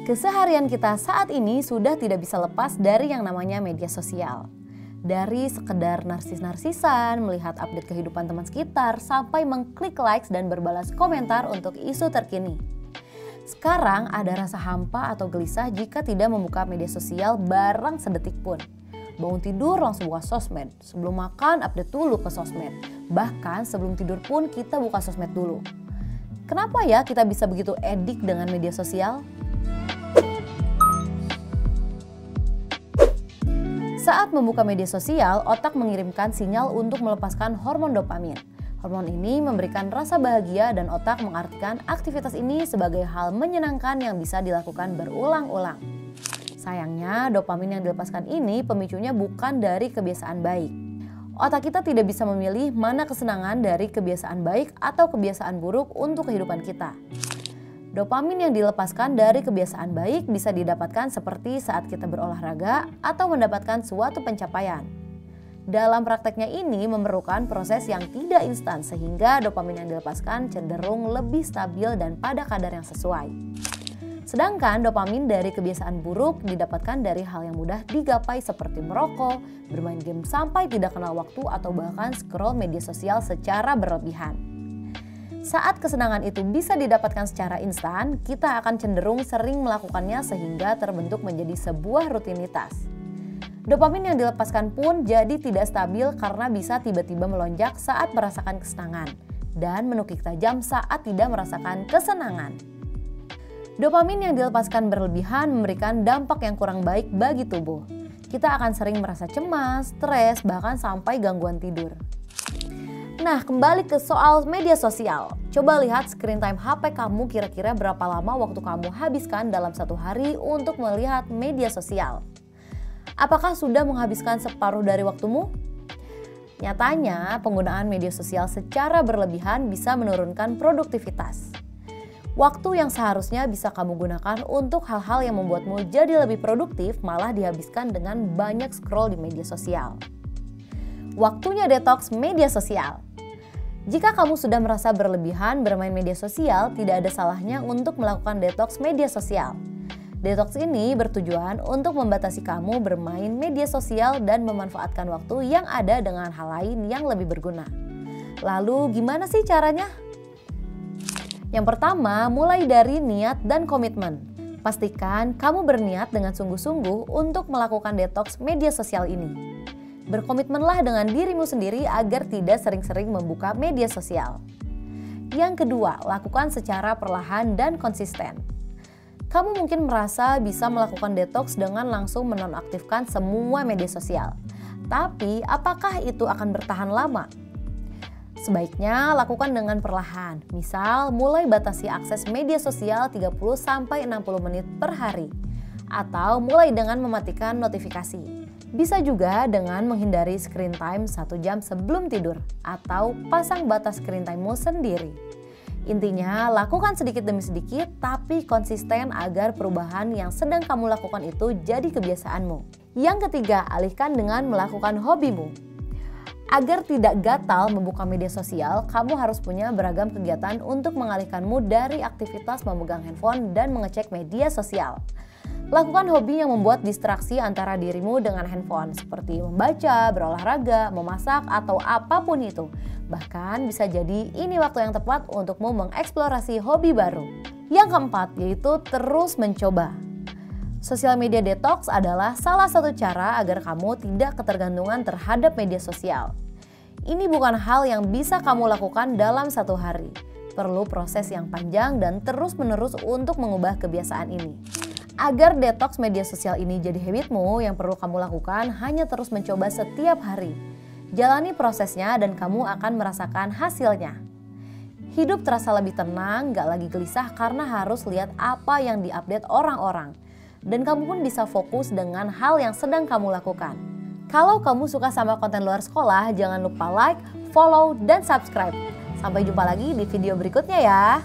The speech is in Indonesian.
Keseharian kita saat ini sudah tidak bisa lepas dari yang namanya media sosial. Dari sekedar narsis-narsisan, melihat update kehidupan teman sekitar, sampai mengklik likes dan berbalas komentar untuk isu terkini. Sekarang ada rasa hampa atau gelisah jika tidak membuka media sosial barang sedetik pun. Bangun tidur langsung buka sosmed, sebelum makan update dulu ke sosmed. Bahkan sebelum tidur pun kita buka sosmed dulu. Kenapa ya kita bisa begitu edik dengan media sosial? Saat membuka media sosial, otak mengirimkan sinyal untuk melepaskan hormon dopamin. Hormon ini memberikan rasa bahagia dan otak mengartikan aktivitas ini sebagai hal menyenangkan yang bisa dilakukan berulang-ulang. Sayangnya, dopamin yang dilepaskan ini pemicunya bukan dari kebiasaan baik. Otak kita tidak bisa memilih mana kesenangan dari kebiasaan baik atau kebiasaan buruk untuk kehidupan kita. Dopamin yang dilepaskan dari kebiasaan baik bisa didapatkan seperti saat kita berolahraga atau mendapatkan suatu pencapaian. Dalam prakteknya ini memerlukan proses yang tidak instan sehingga dopamin yang dilepaskan cenderung lebih stabil dan pada kadar yang sesuai. Sedangkan dopamin dari kebiasaan buruk didapatkan dari hal yang mudah digapai seperti merokok, bermain game sampai tidak kenal waktu atau bahkan scroll media sosial secara berlebihan. Saat kesenangan itu bisa didapatkan secara instan, kita akan cenderung sering melakukannya sehingga terbentuk menjadi sebuah rutinitas. Dopamin yang dilepaskan pun jadi tidak stabil karena bisa tiba-tiba melonjak saat merasakan kesenangan dan menukik tajam saat tidak merasakan kesenangan. Dopamin yang dilepaskan berlebihan memberikan dampak yang kurang baik bagi tubuh. Kita akan sering merasa cemas, stres, bahkan sampai gangguan tidur. Nah, kembali ke soal media sosial. Coba lihat screen time HP kamu kira-kira berapa lama waktu kamu habiskan dalam satu hari untuk melihat media sosial. Apakah sudah menghabiskan separuh dari waktumu? Nyatanya, penggunaan media sosial secara berlebihan bisa menurunkan produktivitas. Waktu yang seharusnya bisa kamu gunakan untuk hal-hal yang membuatmu jadi lebih produktif malah dihabiskan dengan banyak scroll di media sosial. Waktunya detoks media sosial. Jika kamu sudah merasa berlebihan bermain media sosial, tidak ada salahnya untuk melakukan detoks media sosial. Detoks ini bertujuan untuk membatasi kamu bermain media sosial dan memanfaatkan waktu yang ada dengan hal lain yang lebih berguna. Lalu gimana sih caranya? Yang pertama, mulai dari niat dan komitmen. Pastikan kamu berniat dengan sungguh-sungguh untuk melakukan detoks media sosial ini. Berkomitmenlah dengan dirimu sendiri agar tidak sering-sering membuka media sosial. Yang kedua, lakukan secara perlahan dan konsisten. Kamu mungkin merasa bisa melakukan detoks dengan langsung menonaktifkan semua media sosial. Tapi, apakah itu akan bertahan lama? Sebaiknya lakukan dengan perlahan. Misal, mulai batasi akses media sosial 30-60 menit per hari. Atau mulai dengan mematikan notifikasi. Bisa juga dengan menghindari screen time 1 jam sebelum tidur atau pasang batas screen time-mu sendiri. Intinya, lakukan sedikit demi sedikit tapi konsisten agar perubahan yang sedang kamu lakukan itu jadi kebiasaanmu. Yang ketiga, alihkan dengan melakukan hobimu. Agar tidak gatal membuka media sosial, kamu harus punya beragam kegiatan untuk mengalihkanmu dari aktivitas memegang handphone dan mengecek media sosial. Lakukan hobi yang membuat distraksi antara dirimu dengan handphone seperti membaca, berolahraga, memasak, atau apapun itu. Bahkan bisa jadi ini waktu yang tepat untukmu mengeksplorasi hobi baru. Yang keempat yaitu terus mencoba. Sosial media detox adalah salah satu cara agar kamu tidak ketergantungan terhadap media sosial. Ini bukan hal yang bisa kamu lakukan dalam satu hari. Perlu proses yang panjang dan terus-menerus untuk mengubah kebiasaan ini. Agar detoks media sosial ini jadi habitmu, yang perlu kamu lakukan hanya terus mencoba setiap hari. Jalani prosesnya dan kamu akan merasakan hasilnya. Hidup terasa lebih tenang, gak lagi gelisah karena harus lihat apa yang diupdate orang-orang. Dan kamu pun bisa fokus dengan hal yang sedang kamu lakukan. Kalau kamu suka sama konten luar sekolah, jangan lupa like, follow, dan subscribe. Sampai jumpa lagi di video berikutnya ya.